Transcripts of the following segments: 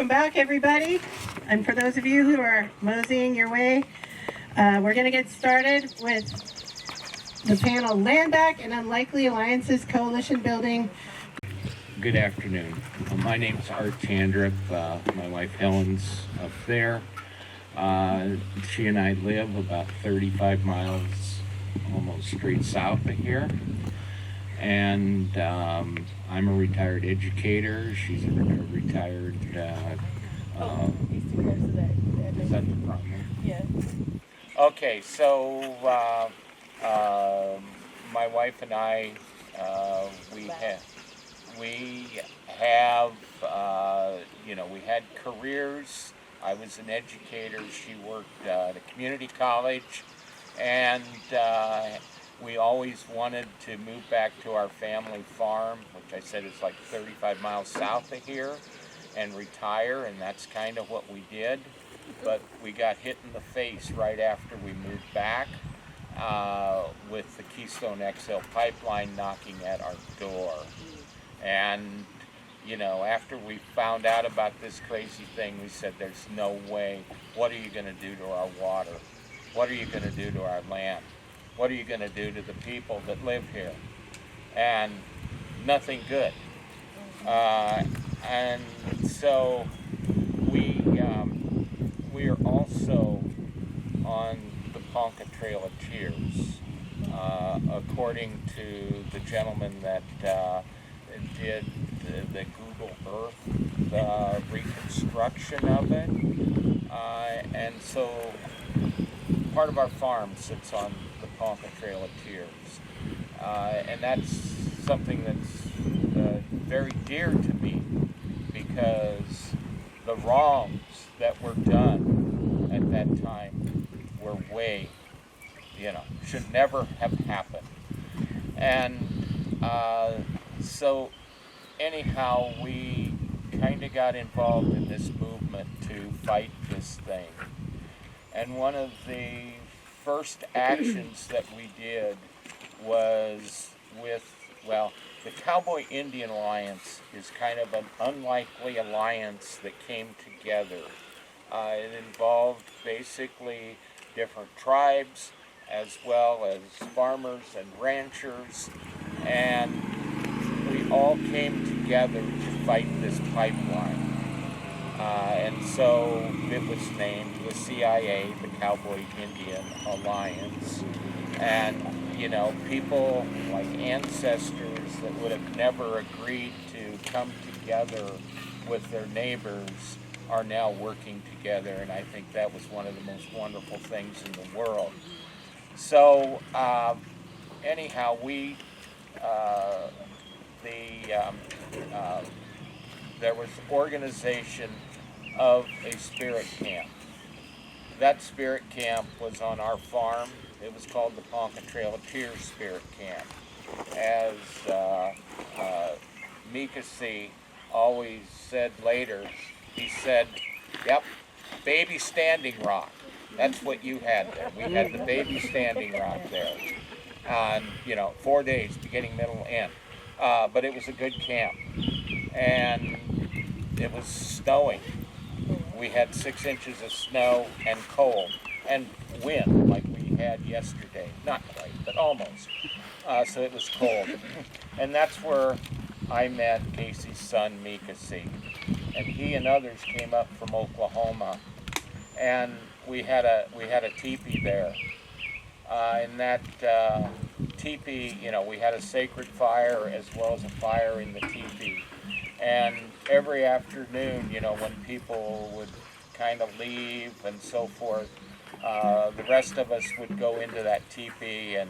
Welcome back, everybody. And for those of you who are moseying your way, we're going to get started with the panel Land Back and Unlikely Alliances Coalition Building. Good afternoon. My name's Art Tanderup. My wife Helen's up there. She and I live about 35 miles almost straight south of here. And I'm a retired educator. She's a retired... is that the problem? Yeah. Okay, so my wife and I, we had careers. I was an educator. She worked at a community college, and we always wanted to move back to our family farm, which I said is like 35 miles south of here, and retire, and that's kind of what we did. But we got hit in the face right after we moved back with the Keystone XL pipeline knocking at our door. And, you know, after we found out about this crazy thing, we said, there's no way. What are you going to do to our water? What are you going to do to our land? What are you going to do to the people that live here? And nothing good. And so we are also on the Ponca Trail of Tears, according to the gentleman that did the Google Earth reconstruction of it. And so part of our farm sits on the Ponca Trail of Tears. And that's something that's very dear to me, because the wrongs that were done at that time were way, should never have happened. And so anyhow, we kind of got involved in this movement to fight this thing. And one of the first actions that we did was with, the Cowboy Indian Alliance is kind of an unlikely alliance that came together. It involved basically different tribes as well as farmers and ranchers, and we all came together to fight this pipeline. And so it was named the CIA, the Cowboy Indian Alliance. And, people like ancestors that would have never agreed to come together with their neighbors are now working together, and I think that was one of the most wonderful things in the world. So, anyhow, there was organization of a spirit camp. That spirit camp was on our farm. It was called the Ponca Trail of Tears Spirit Camp. As Mika C. always said later, he said, yep, baby standing rock. That's what you had there. We had the baby standing rock there. On, 4 days, beginning, middle, end. But it was a good camp. And it was snowing. We had 6 inches of snow and cold and wind like we had yesterday. Not quite, but almost. So it was cold. And that's where I met Casey's son, Mika C. And he and others came up from Oklahoma. And we had a teepee there. In that teepee, we had a sacred fire as well as a fire in the teepee. And every afternoon, when people would kind of leave and so forth, the rest of us would go into that teepee and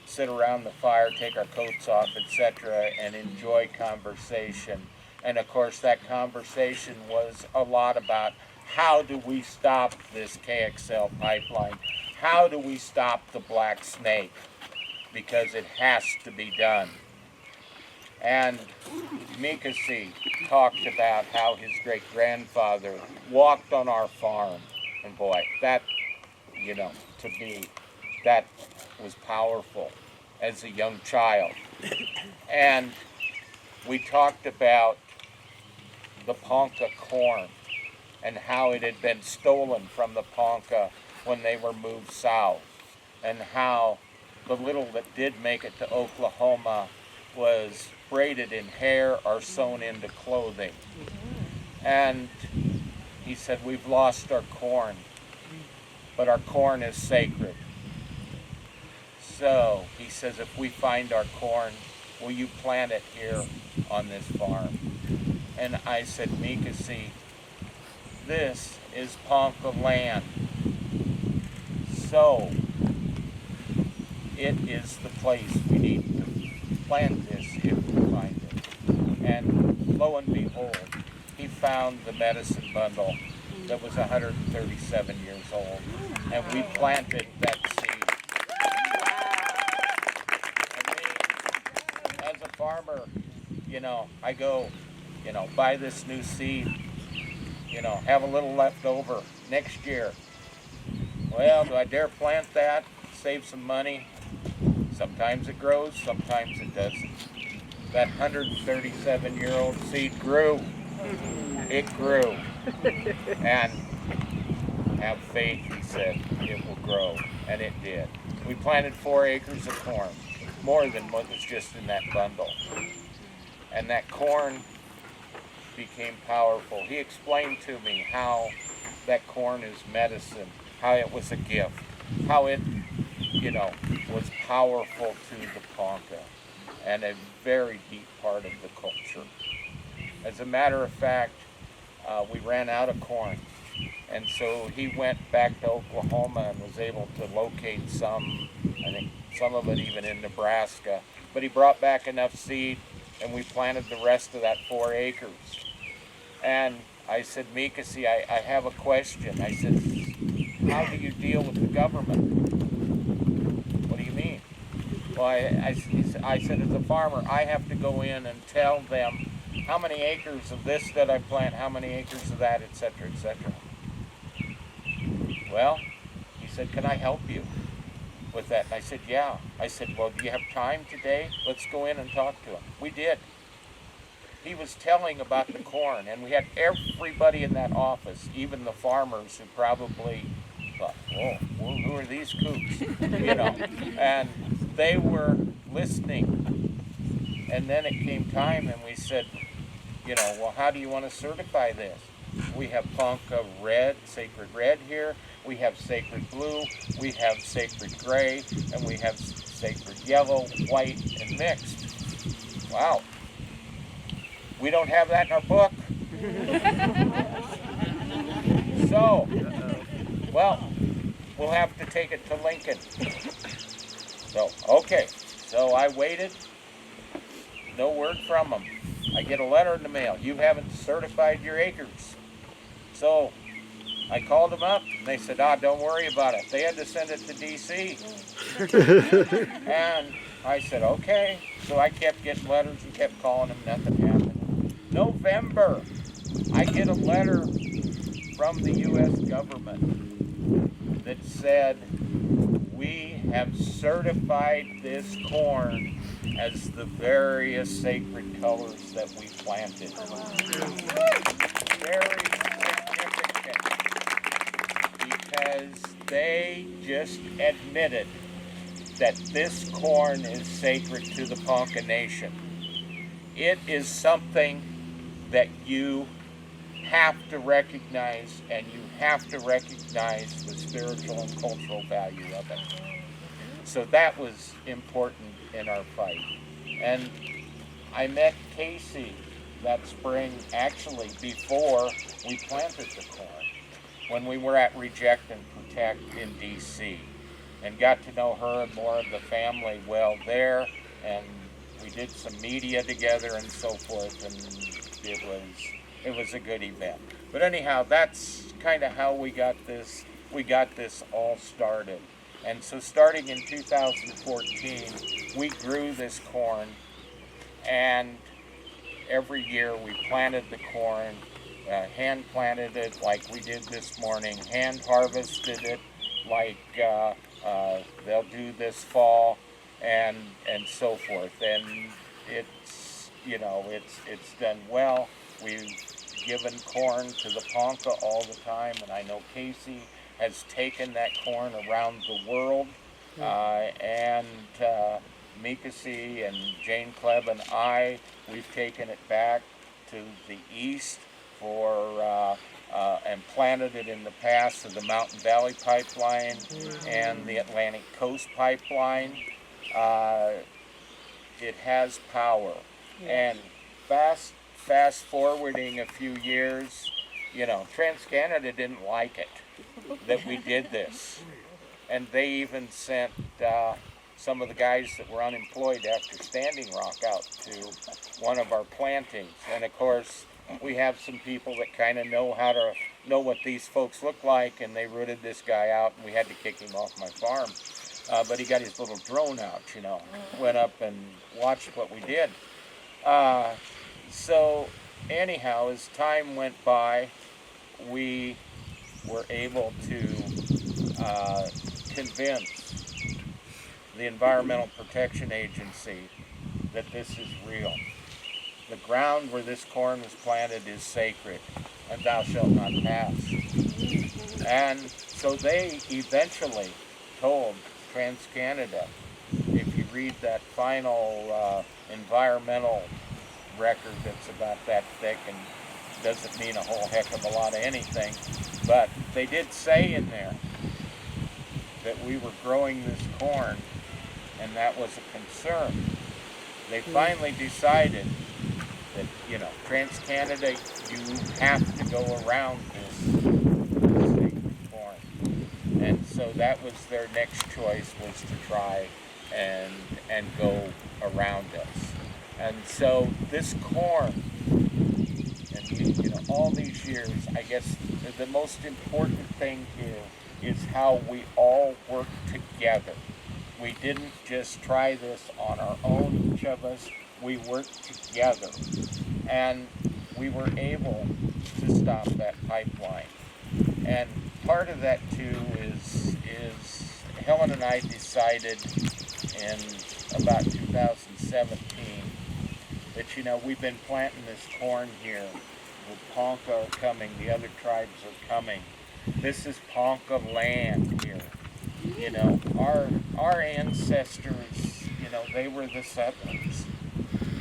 sit around the fire, take our coats off, etc., and enjoy conversation. And of course, that conversation was a lot about how do we stop this KXL pipeline? How do we stop the black snake? Because it has to be done. And Mika C. talked about how his great-grandfather walked on our farm. And boy, that, to me, that was powerful as a young child. And we talked about the Ponca corn and how it had been stolen from the Ponca when they were moved south, and how the little that did make it to Oklahoma was braided in hair or sewn into clothing. And he said, we've lost our corn, but our corn is sacred. So he says, if we find our corn, will you plant it here on this farm? And I said, Mikasi, this is Ponca land. So it is the place we need to plant this if we find it. And lo and behold, he found the medicine bundle that was 137 years old. And we planted that seed. And me, as a farmer, I go, buy this new seed, have a little left over next year. Well, do I dare plant that, save some money? Sometimes it grows, sometimes it doesn't. That 137-year-old seed grew. It grew. And have faith, he said, it will grow. And it did. We planted 4 acres of corn, more than what was just in that bundle. And that corn became powerful. He explained to me how that corn is medicine, how it was a gift, how it, was powerful to the Ponca and a very deep part of the culture. As a matter of fact, we ran out of corn, and so he went back to Oklahoma and was able to locate some, I think some of it even in Nebraska, but he brought back enough seed and we planted the rest of that 4 acres. And I said, Mikasi, I have a question. I said, how do you deal with the government? What do you mean? Well, I said, as a farmer, I have to go in and tell them how many acres of this that I plant, how many acres of that, etc., etc. Well, he said, can I help you with that? And I said, yeah. I said, well, do you have time today? Let's go in and talk to him. We did. He was telling about the corn, and we had everybody in that office, even the farmers who probably thought, whoa, who are these kooks? And they were listening. And then it came time, and we said, well, how do you want to certify this? We have Ponca red, sacred red here. We have sacred blue. We have sacred gray, and we have sacred yellow, white, and mixed. Wow. We don't have that in our book. So, well, we'll have to take it to Lincoln. So, okay. So I waited. No word from them. I get a letter in the mail. You haven't certified your acres. So I called them up, and they said, don't worry about it. They had to send it to D.C. And I said, okay. So I kept getting letters and kept calling them. Nothing happened. November, I get a letter from the U.S. government that said, we have certified this corn as the various sacred colors that we planted. Very significant, because they just admitted that this corn is sacred to the Ponca Nation. It is something that you have to recognize, and you have to recognize the spiritual and cultural value of it. So that was important in our fight. And I met Casey that spring, actually before we planted the corn, when we were at Reject and Protect in D.C., and got to know her and more of the family well there, and we did some media together and so forth, and it was a good event. But anyhow, that's kind of how we got this all started. And so starting in 2014, we grew this corn, and every year we planted the corn, hand planted it like we did this morning, hand harvested it like they'll do this fall, and so forth. And it's done well. We've given corn to the Ponca all the time, and I know Casey has taken that corn around the world, and Mikasi and Jane Klebb and we've taken it back to the east for and planted it in the past of the Mountain Valley Pipeline and the Atlantic Coast Pipeline. It has power. And fast forwarding a few years, you know, TransCanada didn't like it that we did this. And they even sent some of the guys that were unemployed after Standing Rock out to one of our plantings. And of course, we have some people that kind of know what these folks look like, and they rooted this guy out, and we had to kick him off my farm. But he got his little drone out, you know, went up and watched what we did. So anyhow, as time went by, we were able to convince the Environmental Protection Agency that this is real. The ground where this corn was planted is sacred, and thou shalt not pass. And so they eventually told TransCanada, if you read that final environmental record that's about that thick and doesn't mean a whole heck of a lot of anything, but they did say in there that we were growing this corn, and that was a concern. They finally decided that, you know, TransCanada, you have to go around this sacred corn. And so that was their next choice, was to try and go around us. And so this corn, and you know, all these years, I guess the most important thing here is how we all work together. We didn't just try this on our own, each of us. We worked together, and we were able to stop that pipeline. And part of that too is Helen and I decided in about 2017 that, you know, we've been planting this corn here. The Ponca are coming, the other tribes are coming. This is Ponca land here. You know, our ancestors, you know, they were the settlers.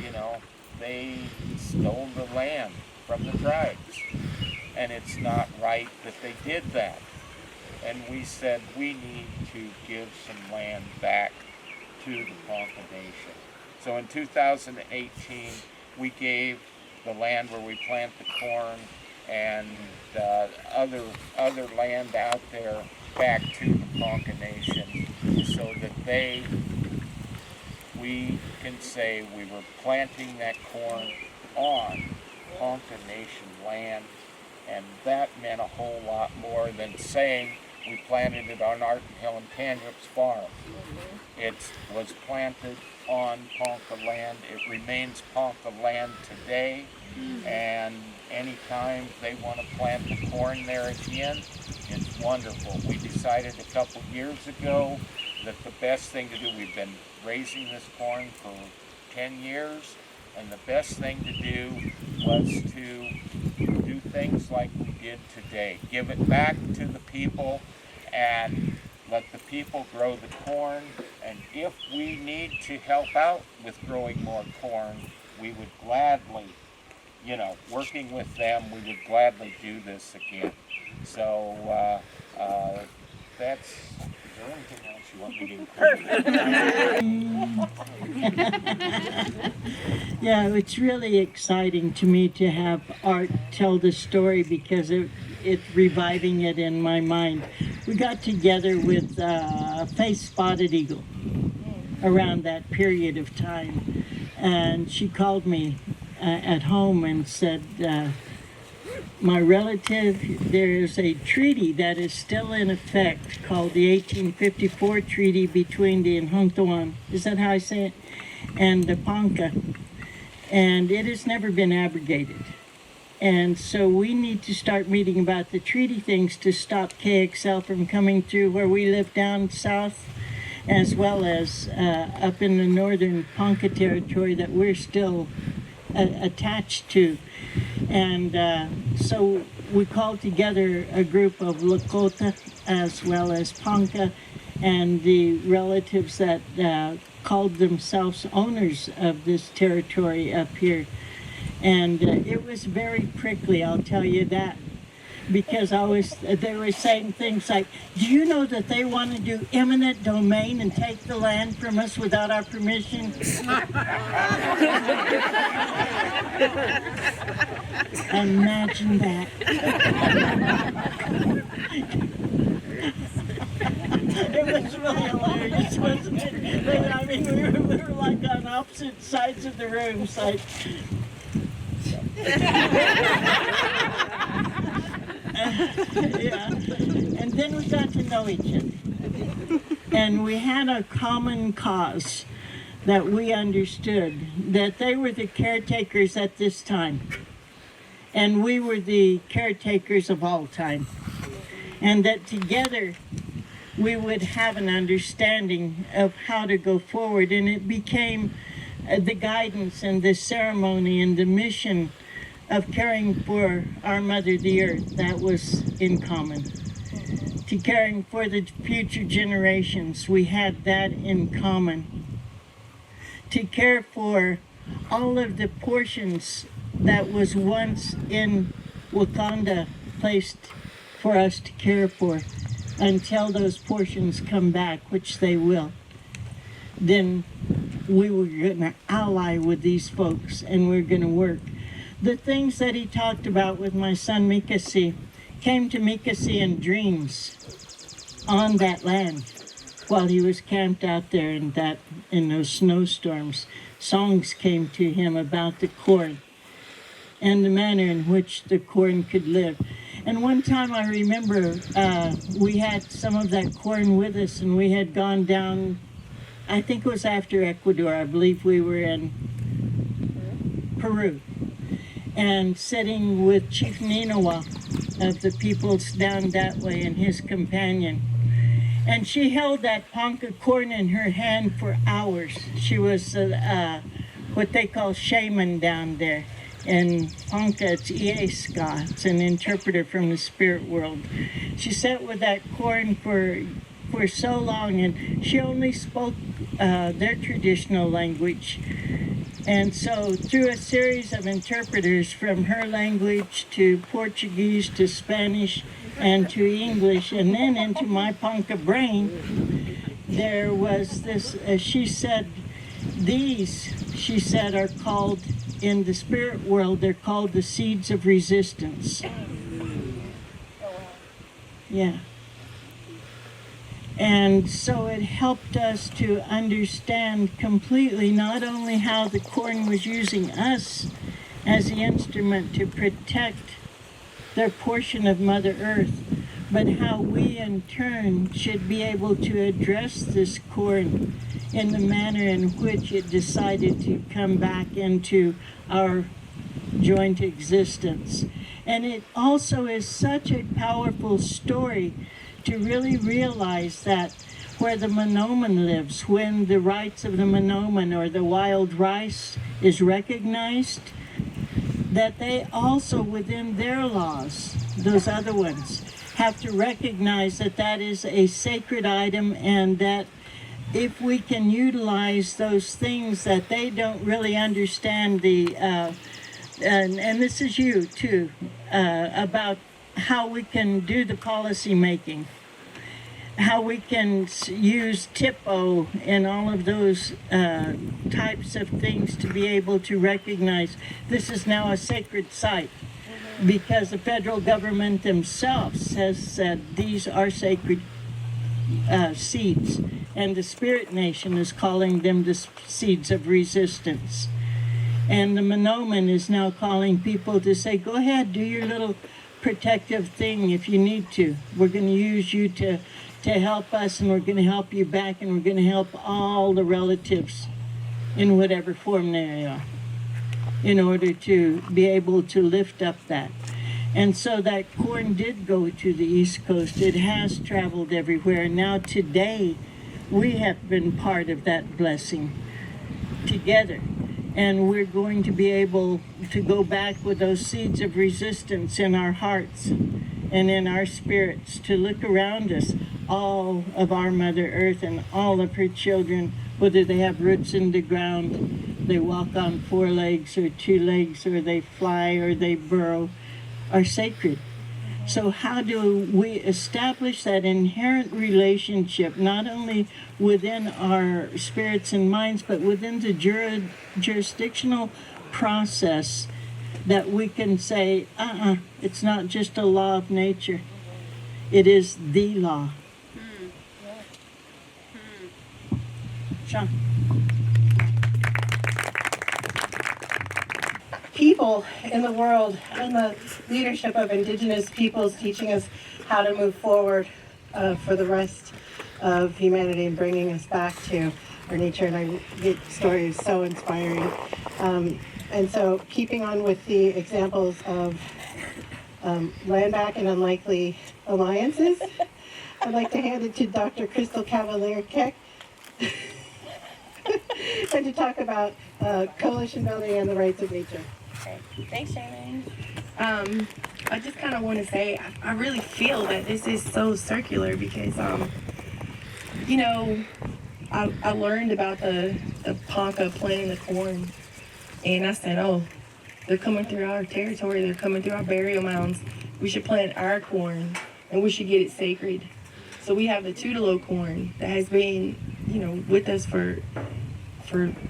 You know, they stole the land from the tribes. And it's not right that they did that. And we said we need to give some land back to the Ponca Nation. So in 2018, we gave the land where we plant the corn and other land out there back to the Ponca Nation, so that we can say we were planting that corn on Ponca Nation land, and that meant a whole lot more than saying we planted it on Art and Helen Tanderup's farm. It was planted on Ponca land. It remains Ponca land today, and anytime they want to plant the corn there again, it's wonderful. We decided a couple years ago that the best thing to do, we've been raising this corn for 10 years, and the best thing to do was to do things like we did today. Give it back to the people and let the people grow the corn, and if we need to help out with growing more corn, we would gladly, you know, working with them, we would gladly do this again. So that's, is there anything else you want me to include? Yeah, it's really exciting to me to have Art tell the story, because it's reviving it in my mind. We got together with Face Spotted Eagle around that period of time, and she called me at home and said, my relative, there's a treaty that is still in effect called the 1854 Treaty between the Nhungtawan, is that how I say it, and the Ponca, and it has never been abrogated. And so we need to start meeting about the treaty things to stop KXL from coming through where we live down south, as well as up in the northern Ponca territory that we're still attached to. And so we called together a group of Lakota as well as Ponca and the relatives that called themselves owners of this territory up here. And it was very prickly, I'll tell you that, because they were saying things like, do you know that they want to do eminent domain and take the land from us without our permission? Imagine that. It was really hilarious, wasn't it? But, I mean, we were like on opposite sides of the room, like... Yeah. And then we got to know each other. And we had a common cause that we understood, that they were the caretakers at this time. And we were the caretakers of all time. And that together we would have an understanding of how to go forward. And it became the guidance and the ceremony and the mission of caring for our Mother, the Earth. That was in common. To caring for the future generations, we had that in common. To care for all of the portions that was once in Wakanda placed for us to care for until those portions come back, which they will. Then we were going to ally with these folks and we're going to work. The things that he talked about with my son Mikasi came to Mikasi in dreams on that land while he was camped out there in those snowstorms. Songs came to him about the corn and the manner in which the corn could live. And one time I remember we had some of that corn with us and we had gone down, I think it was after Ecuador, I believe we were in Peru. And sitting with Chief Ninawa of the peoples down that way and his companion. And she held that Ponca corn in her hand for hours. She was what they call shaman down there. In Ponca, it's Ieska. It's an interpreter from the spirit world. She sat with that corn for so long, and she only spoke their traditional language. And so through a series of interpreters from her language to Portuguese to Spanish and to English and then into my Ponca brain, there was this, she said, are called, in the spirit world, they're called the seeds of resistance. Yeah. And so it helped us to understand completely not only how the corn was using us as the instrument to protect their portion of Mother Earth, but how we in turn should be able to address this corn in the manner in which it decided to come back into our joint existence. And it also is such a powerful story to really realize that where the Minoman lives, when the rights of the Minoman or the wild rice is recognized, that they also within their laws, those other ones, have to recognize that that is a sacred item and that if we can utilize those things that they don't really understand and this is you too, about how we can do the policy making, how we can use TIPO and all of those types of things to be able to recognize this is now a sacred site because the federal government themselves has said these are sacred seeds, and the Spirit Nation is calling them the seeds of resistance. And the Minoman is now calling people to say, go ahead, do your little protective thing if you need to. We're going to use you to help us, and we're going to help you back, and we're going to help all the relatives in whatever form they are in order to be able to lift up that. And so that corn did go to the East Coast. It has traveled everywhere. Now today, we have been part of that blessing together. And we're going to be able to go back with those seeds of resistance in our hearts and in our spirits to look around us, all of our Mother Earth and all of her children, whether they have roots in the ground, they walk on 4 legs or 2 legs, or they fly or they burrow, are sacred. So how do we establish that inherent relationship, not only within our spirits and minds, but within the jurisdictional process, that we can say, it's not just a law of nature, it is the law. Sean. People in the world and the leadership of Indigenous peoples teaching us how to move forward for the rest of humanity and bringing us back to our nature. And I get stories so inspiring. And so keeping on with the examples of land back and unlikely alliances, I'd like to hand it to Dr. Crystal Cavalier-Keck and to talk about coalition building and the rights of nature. Okay. Thanks, Shannon. I just kind of want to say I really feel that this is so circular because, you know, I learned about the Ponca planting the corn, and I said, oh, they're coming through our territory, they're coming through our burial mounds. We should plant our corn, and we should get it sacred. So we have the Tutelo corn that has been, you know, with us for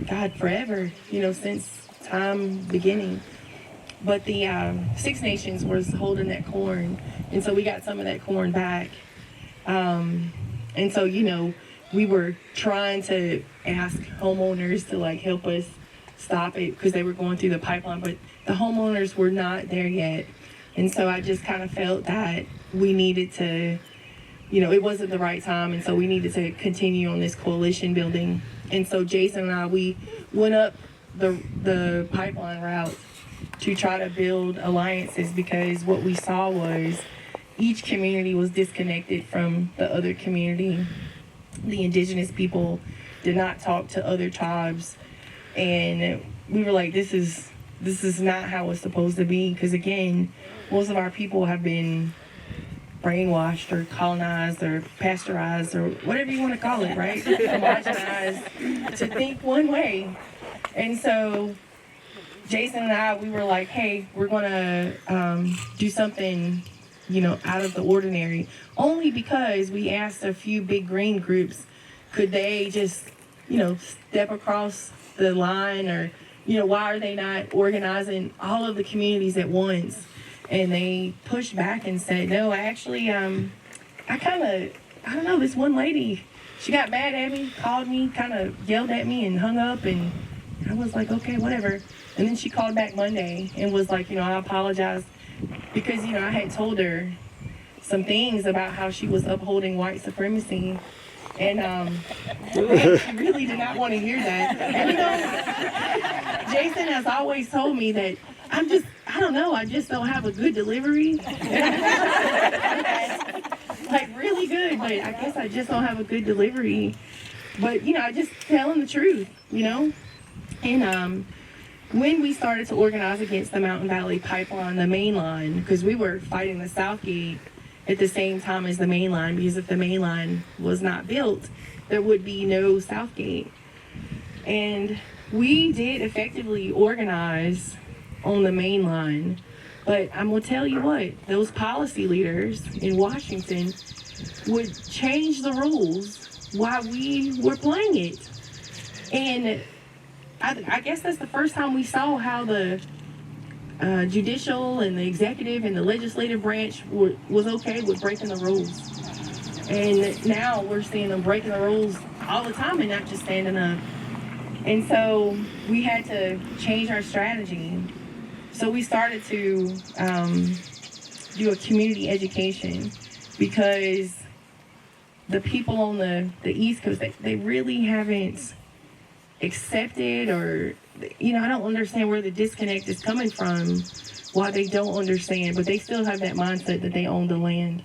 God forever, you know, since time beginning. But the Six Nations was holding that corn, and so we got some of that corn back. And so, you know, we were trying to ask homeowners to like help us stop it because they were going through the pipeline, but the homeowners were not there yet. And so I just kind of felt that we needed to, you know, it wasn't the right time, and so we needed to continue on this coalition building. And so Jason and I, we went up the pipeline route to try to build alliances, because what we saw was each community was disconnected from the other community. The indigenous people did not talk to other tribes, and we were like, this is not how it's supposed to be, because again, most of our people have been brainwashed or colonized or pasteurized or whatever you want to call it, right? Homogenized to think one way. And so Jason and I, we were like, hey, we're going to do something, you know, out of the ordinary. Only because we asked a few big green groups, could they just, you know, step across the line, or, you know, why are they not organizing all of the communities at once? And they pushed back and said, no, actually, I don't know, this one lady, she got mad at me, called me, kind of yelled at me and hung up, and I was like, okay, whatever. And then she called back Monday and was like, you know, I apologize because, you know, I had told her some things about how she was upholding white supremacy. And she really did not want to hear that. And, you know, Jason has always told me that I don't know, I just don't have a good delivery. Like really good, but I guess I just don't have a good delivery. But, you know, I just telling the truth, you know? And when we started to organize against the Mountain Valley Pipeline, the main line, because we were fighting the South Gate at the same time as the main line, because if the main line was not built, there would be no South Gate. And we did effectively organize on the main line, but I'm gonna tell you what, those policy leaders in Washington would change the rules while we were playing it. And I guess that's the first time we saw how the judicial and the executive and the legislative branch was okay with breaking the rules. And now we're seeing them breaking the rules all the time and not just standing up. And so we had to change our strategy. So we started to do a community education, because the people on the East Coast, they really haven't accepted, or, you know, I don't understand where the disconnect is coming from, why they don't understand, but they still have that mindset that they own the land.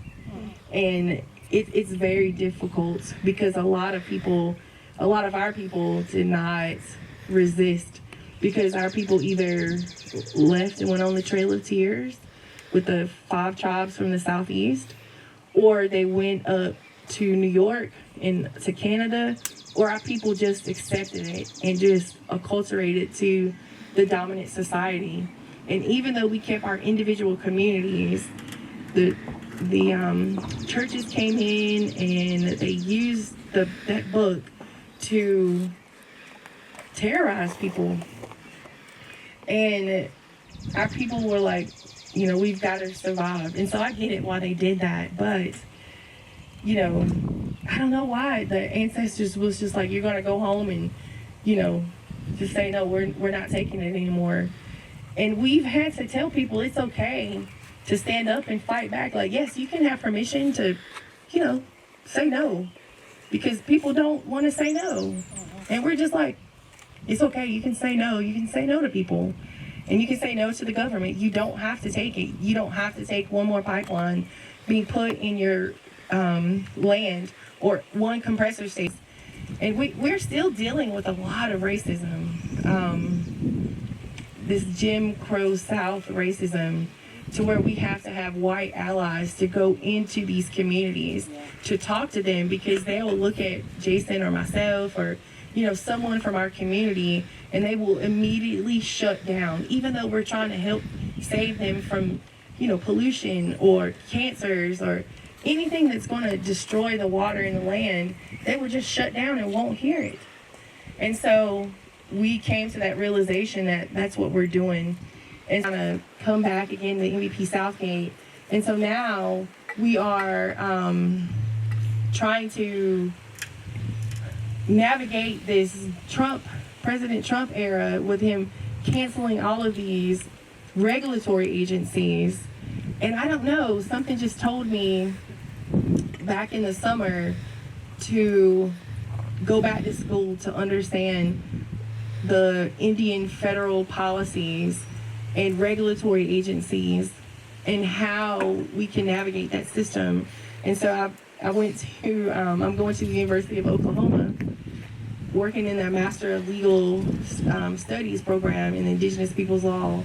And it's very difficult, because a lot of our people did not resist. because our people either left and went on the Trail of Tears with the 5 tribes from the southeast, or they went up to New York and to Canada, or our people just accepted it and just acculturated it to the dominant society. And even though we kept our individual communities, the churches came in and they used that book to terrorize people. And our people were like, you know, we've got to survive. And so I get it why they did that, but you know, I don't know why the ancestors was just like, you're gonna go home and, you know, just say no, we're not taking it anymore. And we've had to tell people it's okay to stand up and fight back. Like, yes, you can have permission to, you know, say no, because people don't want to say no. And we're just like, it's okay, you can say no. You can say no to people. And you can say no to the government. You don't have to take it. You don't have to take one more pipeline being put in your land or one compressor station. And we're still dealing with a lot of racism. This Jim Crow South racism, to where we have to have white allies to go into these communities to talk to them, because they will look at Jason or myself or, you know, someone from our community, and they will immediately shut down, even though we're trying to help save them from, you know, pollution or cancers or anything that's going to destroy the water and the land. They will just shut down and won't hear it. And so we came to that realization that that's what we're doing, and kind of come back again to the MVP Southgate. And so now we are trying to navigate this President Trump era, with him canceling all of these regulatory agencies. And I don't know, something just told me back in the summer to go back to school to understand the Indian federal policies and regulatory agencies and how we can navigate that system. And so I went to, I'm going to the University of Oklahoma, working in the Master of Legal Studies program in Indigenous Peoples Law,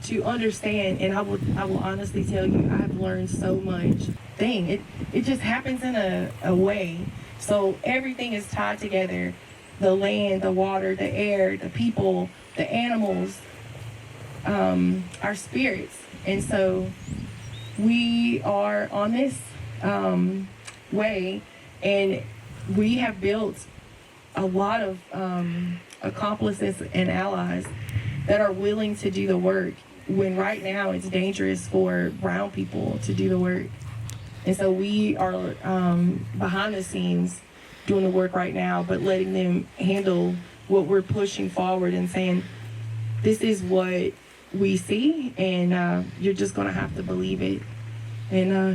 to understand. And I will honestly tell you, I've learned so much. It just happens in a way. So everything is tied together: the land, the water, the air, the people, the animals, our spirits. And so we are on this way, and we have built a lot of accomplices and allies that are willing to do the work, when right now it's dangerous for brown people to do the work. And so we are behind the scenes doing the work right now, but letting them handle what we're pushing forward and saying, this is what we see, and you're just going to have to believe it. And